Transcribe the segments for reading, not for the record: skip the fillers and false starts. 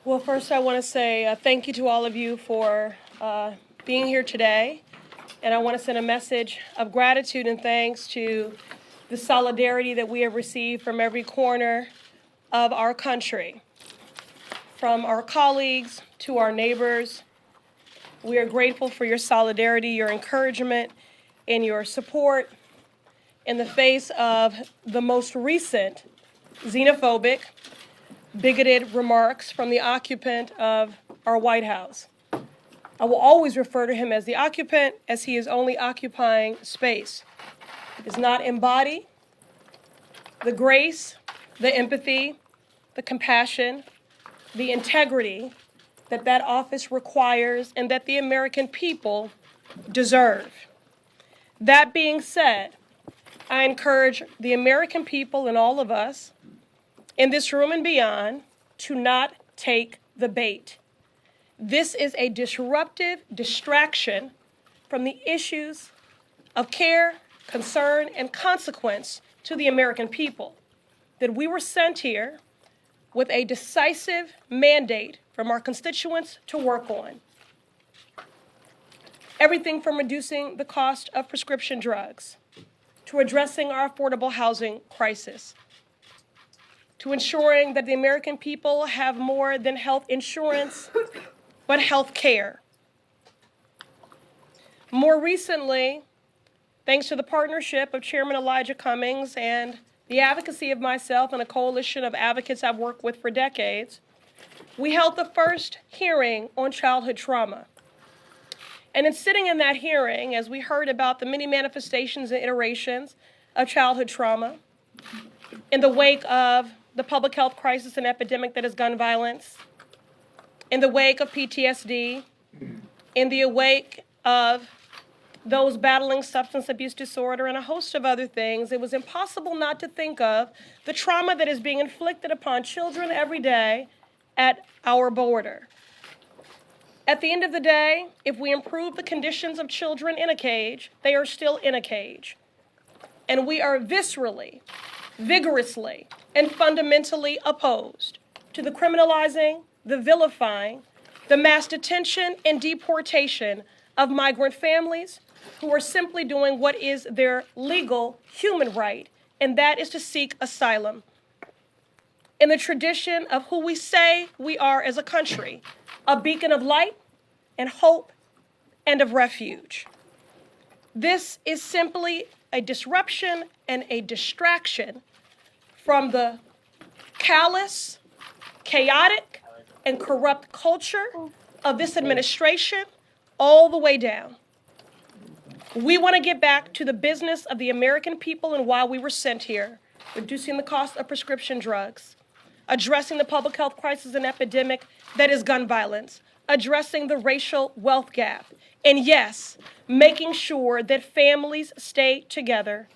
Well, first I want to say thank you to all of you for being here today. And I want to send a message of gratitude and thanks to the solidarity that we have received from every corner of our country, from our colleagues to our neighbors. We are grateful for your solidarity, your encouragement, and your support in the face of the most recent xenophobic, bigoted remarks from the occupant of our White House. I will always refer to him as the occupant, as he is only occupying space. He does not embody the grace, the empathy, the compassion, the integrity that office requires and that the American people deserve. That being said, I encourage the American people and all of us in this room and beyond to not take the bait. This is a disruptive distraction from the issues of care, concern, and consequence to the American people. That we were sent here with a decisive mandate from our constituents to work on. Everything from reducing the cost of prescription drugs, to addressing our affordable housing crisis, to ensuring that the American people have more than health insurance, but health care. More recently, thanks to the partnership of Chairman Elijah Cummings and the advocacy of myself and a coalition of advocates I've worked with for decades, we held the first hearing on childhood trauma. And in sitting in that hearing, as we heard about the many manifestations and iterations of childhood trauma, in the wake of the public health crisis and epidemic that is gun violence, in the wake of PTSD, in the wake of those battling substance abuse disorder and a host of other things, it was impossible not to think of the trauma that is being inflicted upon children every day at our border. At the end of the day, if we improve the conditions of children in a cage, they are still in a cage. And we are viscerally, vigorously, and fundamentally opposed to the criminalizing, the vilifying, the mass detention and deportation of migrant families who are simply doing what is their legal human right, and that is to seek asylum in the tradition of who we say we are as a country, a beacon of light and hope and of refuge. This is simply a disruption and a distraction from the callous, chaotic, and corrupt culture of this administration all the way down. We want to get back to the business of the American people and why we were sent here, reducing the cost of prescription drugs, addressing the public health crisis and epidemic that is gun violence, addressing the racial wealth gap, and yes, making sure that families stay together.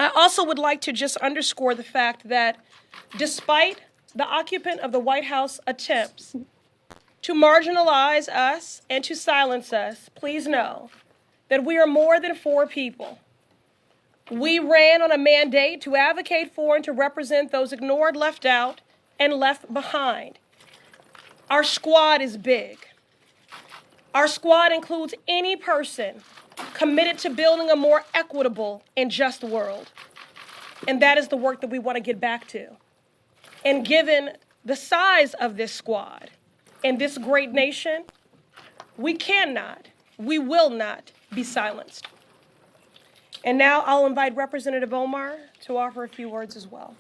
I also would like to just underscore the fact that despite the occupant of the White House attempts to marginalize us and to silence us, please know that we are more than four people. We ran on a mandate to advocate for and to represent those ignored, left out, and left behind. Our squad is big. Our squad includes any person committed to building a more equitable and just world. And that is the work that we want to get back to. And given the size of this squad and this great nation, we will not be silenced. And now I'll invite Representative Omar to offer a few words as well.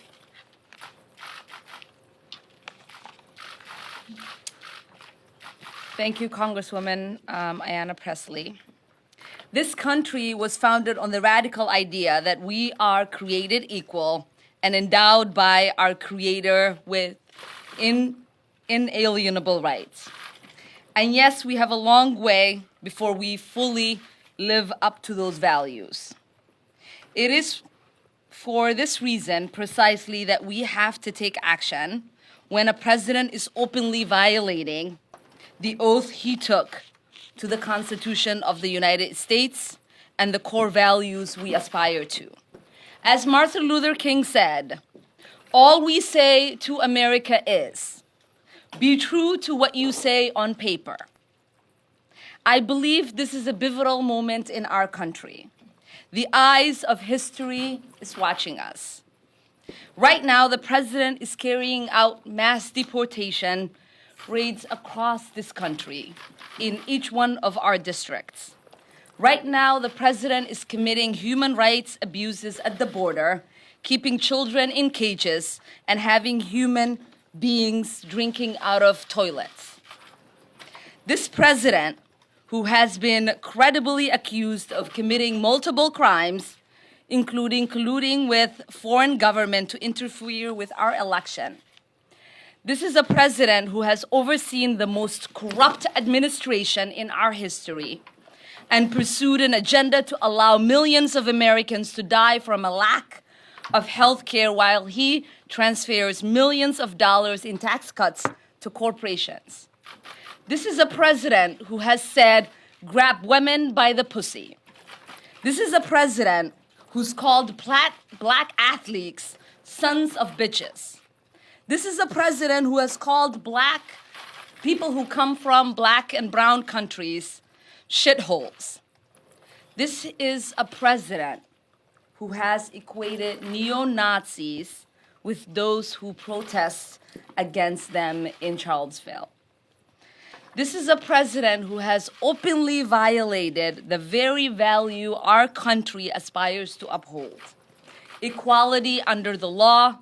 Thank you, Congresswoman Ayanna Pressley. This country was founded on the radical idea that we are created equal and endowed by our Creator with inalienable rights. And yes, we have a long way before we fully live up to those values. It is for this reason precisely that we have to take action when a president is openly violating the oath he took to the Constitution of the United States and the core values we aspire to. As Martin Luther King said, all we say to America is, Be true to what you say on paper. I believe this is a pivotal moment in our country. The eyes of history is watching us. Right now, the president is carrying out mass deportation raids across this country in each one of our districts. Right now, the president is committing human rights abuses at the border, keeping children in cages, and having human beings drinking out of toilets. This president, who has been credibly accused of committing multiple crimes, including colluding with foreign government to interfere with our election. This is a president who has overseen the most corrupt administration in our history and pursued an agenda to allow millions of Americans to die from a lack of health care while he transfers millions of dollars in tax cuts to corporations. This is a president who has said, grab women by the pussy. This is a president who's called black athletes sons of bitches. This is a president who has called black people who come from black and brown countries shitholes. This is a president who has equated neo-Nazis with those who protest against them in Charlottesville. This is a president who has openly violated the very value our country aspires to uphold: equality under the law,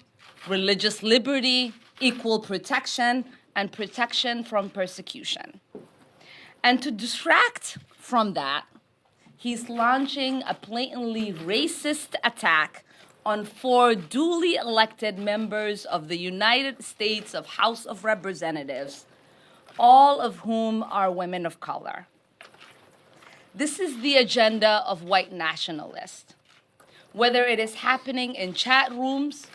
religious liberty, equal protection, and protection from persecution. And to distract from that, he's launching a blatantly racist attack on 4 duly elected members of the United States House of Representatives, all of whom are women of color. This is the agenda of white nationalists. Whether it is happening in chat rooms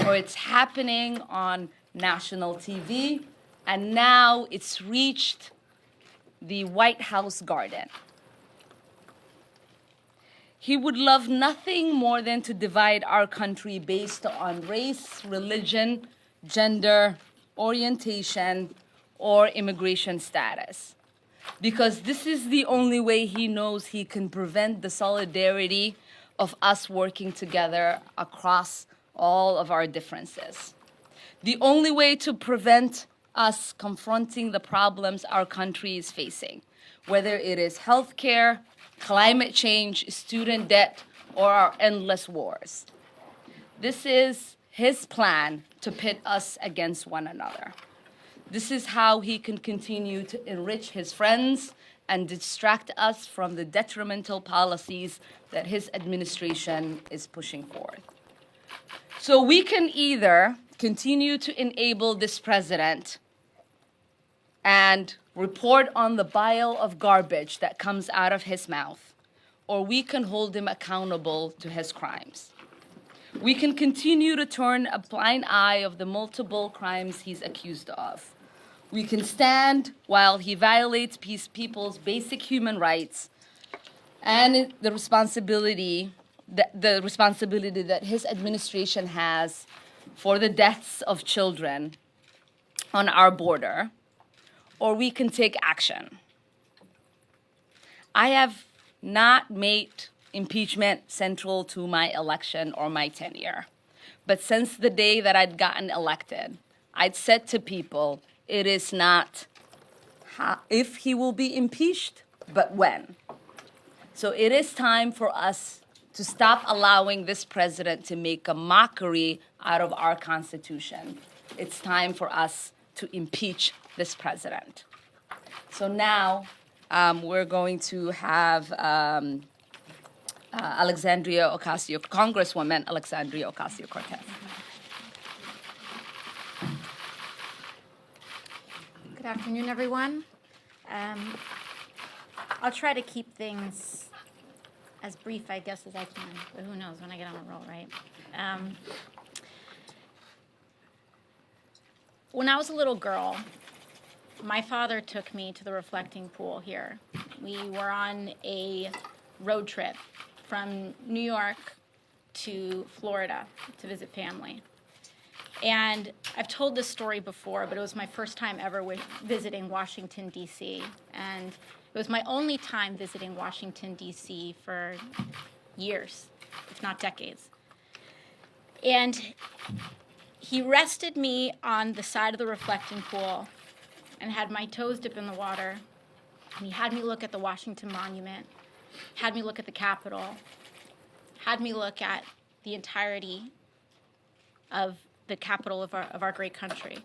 or it's happening on national TV, and now it's reached the White House garden. He would love nothing more than to divide our country based on race, religion, gender, orientation, or immigration status, because this is the only way he knows he can prevent the solidarity of us working together across all of our differences. The only way to prevent us confronting the problems our country is facing, whether it is healthcare, climate change, student debt, or our endless wars. This is his plan to pit us against one another. This is how he can continue to enrich his friends and distract us from the detrimental policies that his administration is pushing forth. So we can either continue to enable this president and report on the pile of garbage that comes out of his mouth, or we can hold him accountable to his crimes. We can continue to turn a blind eye of the multiple crimes he's accused of. We can stand while he violates people's basic human rights and the responsibility that his administration has for the deaths of children on our border, or we can take action. I have not made impeachment central to my election or my tenure, but since the day that I'd gotten elected, I'd said to people, it is not if he will be impeached, but when. So it is time for us to stop allowing this president to make a mockery out of our Constitution. It's time for us to impeach this president. So now we're going to have Congresswoman Alexandria Ocasio-Cortez. Good afternoon, everyone. I'll try to keep things as brief, I guess, as I can, but who knows when I get on a roll, right? When I was a little girl, my father took me to the reflecting pool here. We were on a road trip from New York to Florida to visit family. And I've told this story before, but it was my first time ever visiting Washington, D.C. And it was my only time visiting Washington, D.C. for years, if not decades. And he rested me on the side of the reflecting pool and had my toes dip in the water. And he had me look at the Washington Monument, had me look at the Capitol, had me look at the entirety of the capital of our great country.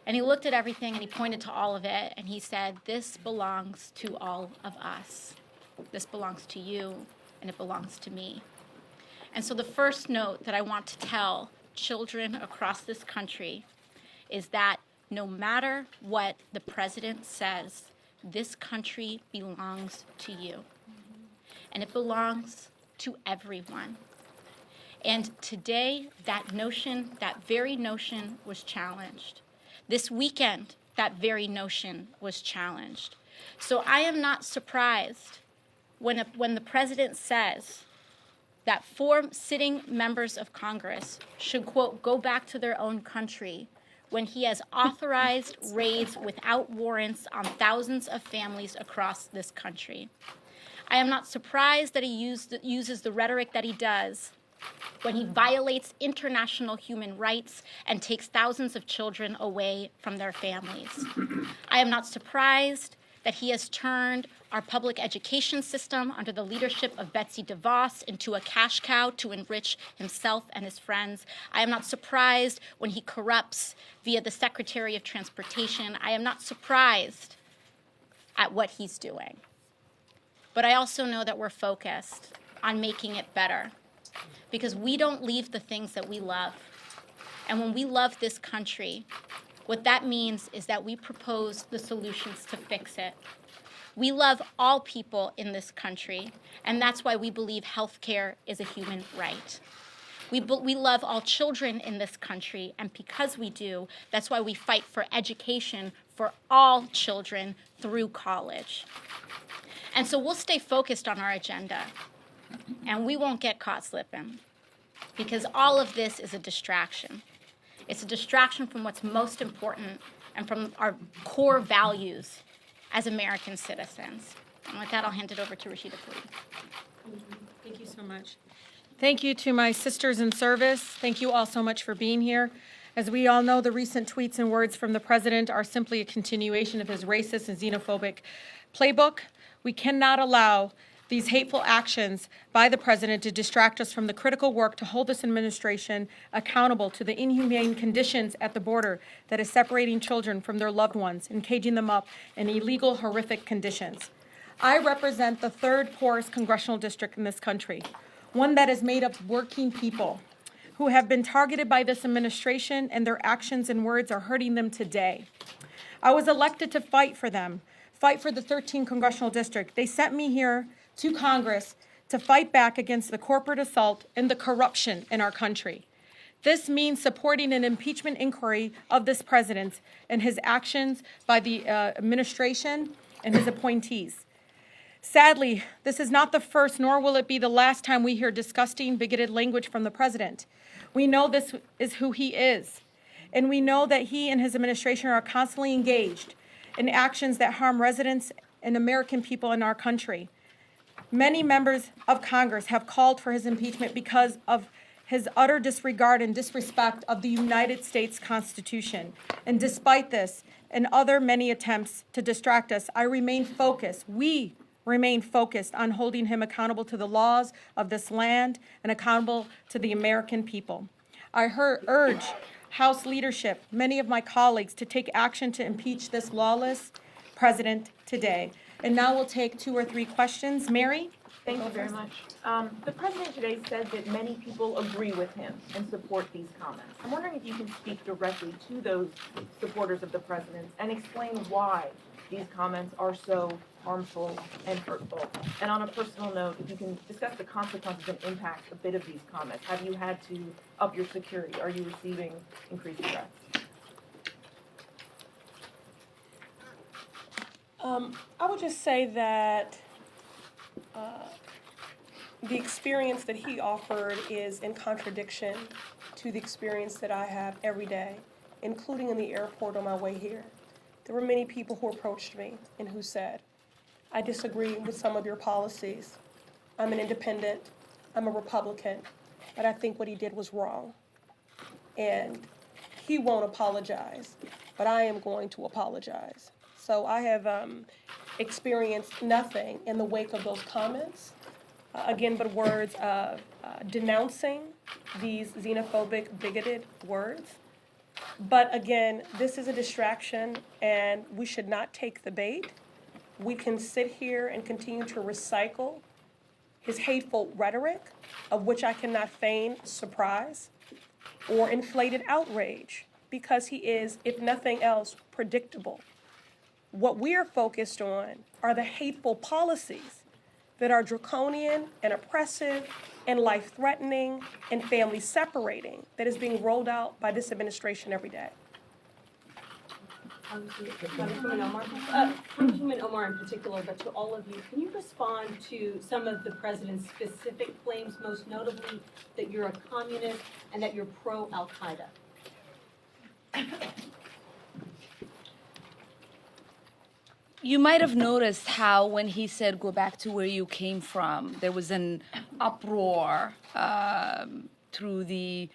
And he looked at everything and he pointed to all of it and he said, "This belongs to all of us. This belongs to you and it belongs to me." And so the first note that I want to tell children across this country is that no matter what the president says, this country belongs to you. And it belongs to everyone. And today, that very notion was challenged. This weekend, that very notion was challenged. So I am not surprised when the president says that 4 sitting members of Congress should, quote, go back to their own country when he has authorized raids without warrants on thousands of families across this country. I am not surprised that he uses the rhetoric that he does when he violates international human rights and takes thousands of children away from their families. I am not surprised that he has turned our public education system under the leadership of Betsy DeVos into a cash cow to enrich himself and his friends. I am not surprised when he corrupts via the Secretary of Transportation. I am not surprised at what he's doing. But I also know that we're focused on making it better, because we don't leave the things that we love. And when we love this country, what that means is that we propose the solutions to fix it. We love all people in this country, and that's why we believe health care is a human right. We love all children in this country, and because we do, that's why we fight for education for all children through college. And so we'll stay focused on our agenda, and we won't get caught slipping, because all of this is a distraction. It's a distraction from what's most important and from our core values as American citizens. And with that, I'll hand it over to Rashida Tlaib. Thank you so much. Thank you to my sisters in service. Thank you all so much for being here. As we all know, the recent tweets and words from the president are simply a continuation of his racist and xenophobic playbook. We cannot allow these hateful actions by the president to distract us from the critical work to hold this administration accountable to the inhumane conditions at the border that is separating children from their loved ones and caging them up in illegal, horrific conditions. I represent the 3rd poorest congressional district in this country, one that is made up of working people who have been targeted by this administration, and their actions and words are hurting them today. I was elected to fight for them, fight for the 13th congressional district. They sent me here to Congress to fight back against the corporate assault and the corruption in our country. This means supporting an impeachment inquiry of this president and his actions by the administration and his appointees. Sadly, this is not the first, nor will it be the last time we hear disgusting, bigoted language from the president. We know this is who he is, and we know that he and his administration are constantly engaged in actions that harm residents and American people in our country. Many members of Congress have called for his impeachment because of his utter disregard and disrespect of the United States Constitution. And despite this and other many attempts to distract us, we remain focused on holding him accountable to the laws of this land and accountable to the American people. I urge House leadership, many of my colleagues, to take action to impeach this lawless president today. And now we'll take 2 or 3 questions. Mary? Thank you very much. The president today said that many people agree with him and support these comments. I'm wondering if you can speak directly to those supporters of the president and explain why these comments are so harmful and hurtful. And on a personal note, if you can discuss the consequences and impact a bit of these comments. Have you had to up your security? Are you receiving increased threats? I would just say that the experience that he offered is in contradiction to the experience that I have every day, including in the airport on my way here. There were many people who approached me and who said, I disagree with some of your policies. I'm an independent, I'm a Republican, but I think what he did was wrong. And he won't apologize, but I am going to apologize. So I have experienced nothing in the wake of those comments, again, but words of denouncing these xenophobic, bigoted words. But again, this is a distraction, and we should not take the bait. We can sit here and continue to recycle his hateful rhetoric, of which I cannot feign surprise or inflated outrage, because he is, if nothing else, predictable. What we are focused on are the hateful policies that are draconian and oppressive and life-threatening and family-separating that is being rolled out by this administration every day. Congresswoman Omar in particular, but to all of you, can you respond to some of the president's specific claims, most notably that you're a communist and that you're pro-Al-Qaeda? You might have noticed how when he said, go back to where you came from, there was an uproar through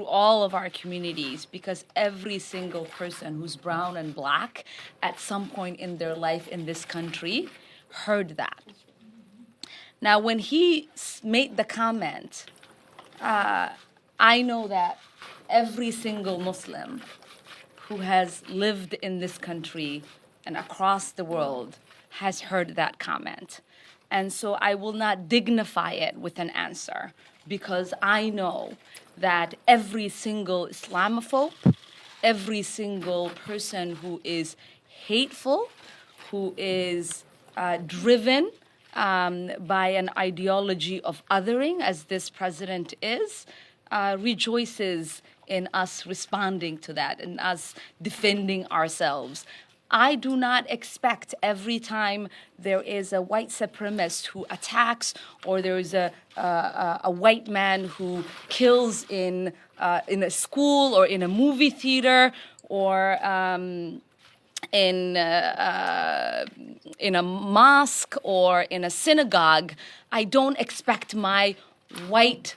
all of our communities, because every single person who's brown and black at some point in their life in this country heard that. Now, when he made the comment, I know that every single Muslim who has lived in this country and across the world has heard that comment. And so I will not dignify it with an answer, because I know that every single Islamophobe, every single person who is hateful, who is driven by an ideology of othering, as this president is, rejoices in us responding to that and us defending ourselves. I do not expect every time there is a white supremacist who attacks, or there is a white man who kills in a school or in a movie theater or in a mosque or in a synagogue, I don't expect my white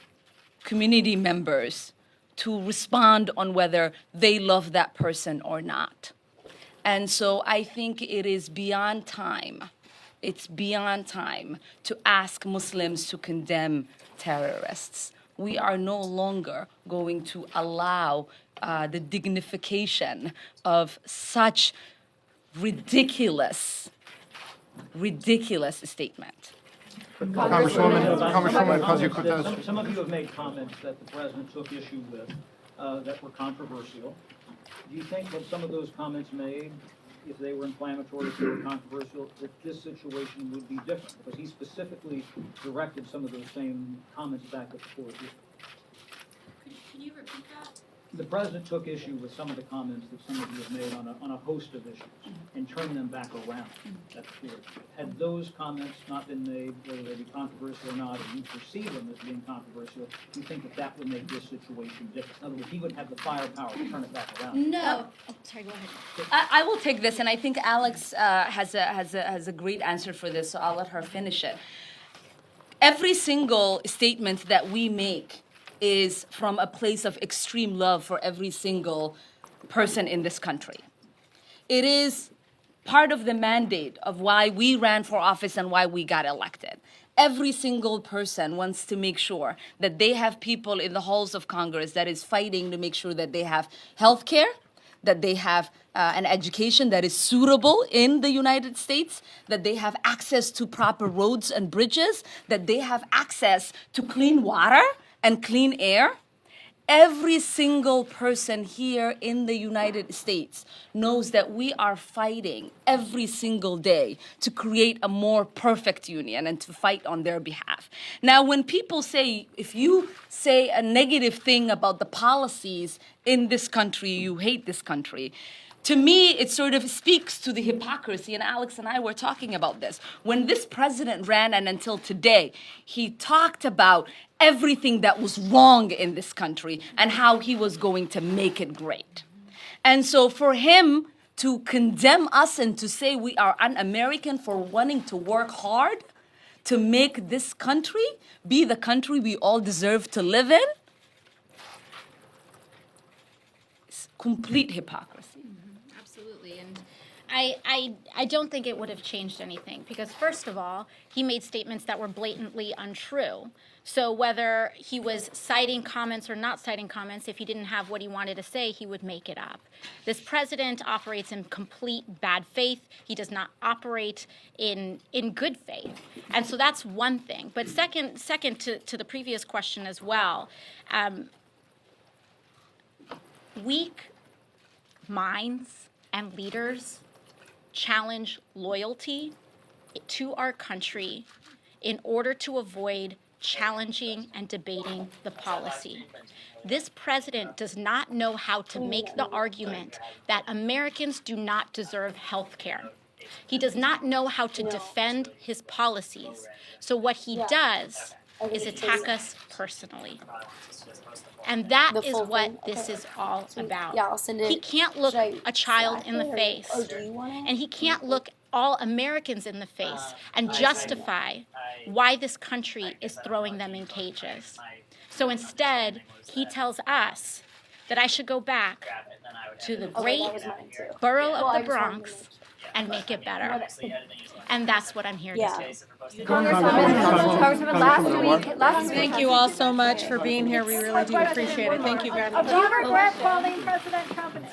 community members to respond on whether they love that person or not. And so I think it is beyond time. It's beyond time to ask Muslims to condemn terrorists. We are no longer going to allow the dignification of such ridiculous statement. Congresswoman Ocasio-Cortez. Some of you have made comments that the president took issue with that were controversial. Do you think that some of those comments made, if they were inflammatory, if they were controversial, that this situation would be different? Because he specifically directed some of those same comments back at the floor. Can you repeat that? The president took issue with some of the comments that some of you have made on a host of issues and turned them back around at the floor. Had those comments not been made, whether they be controversial or not, and you perceive them as being controversial, do you think that that would make this situation different? In other words, he would have the firepower to turn it back around. No. Sorry, go ahead. I will take this, and I think Alex has a great answer for this, so I'll let her finish it. Every single statement that we make is from a place of extreme love for every single person in this country. It is part of the mandate of why we ran for office and why we got elected. Every single person wants to make sure that they have people in the halls of Congress that is fighting to make sure that they have health care, that they have an education that is suitable in the United States, that they have access to proper roads and bridges, that they have access to clean water and clean air. Every single person here in the United States knows that we are fighting every single day to create a more perfect union and to fight on their behalf. Now, when people say, if you say a negative thing about the policies in this country, you hate this country. To me, it sort of speaks to the hypocrisy, and Alex and I were talking about this. When this president ran, and until today, he talked about everything that was wrong in this country and how he was going to make it great. And so for him to condemn us and to say we are un-American for wanting to work hard to make this country be the country we all deserve to live in, it's complete hypocrisy. Absolutely, and I don't think it would have changed anything because first of all, he made statements that were blatantly untrue. So whether he was citing comments or not citing comments, if he didn't have what he wanted to say, he would make it up. This president operates in complete bad faith. He does not operate in good faith. And so that's one thing. But second to the previous question as well, weak minds and leaders challenge loyalty to our country in order to avoid challenging and debating the policy. This president does not know how to make the argument that Americans do not deserve health care. He does not know how to defend his policies. So what he does is attack us personally. And that is what this is all about. Yeah, I'll send it. He can't look a child in the face. Oh, do you want it? And he can't look all Americans in the face and justify why this country is throwing them in cages. So instead, he tells us that I should go back to the great borough of the Bronx and make it better. And that's what I'm here to do. Congresswoman, last week. Thank you all so much for being here. We really do appreciate it. Thank you very much. Do you regret calling President Trump an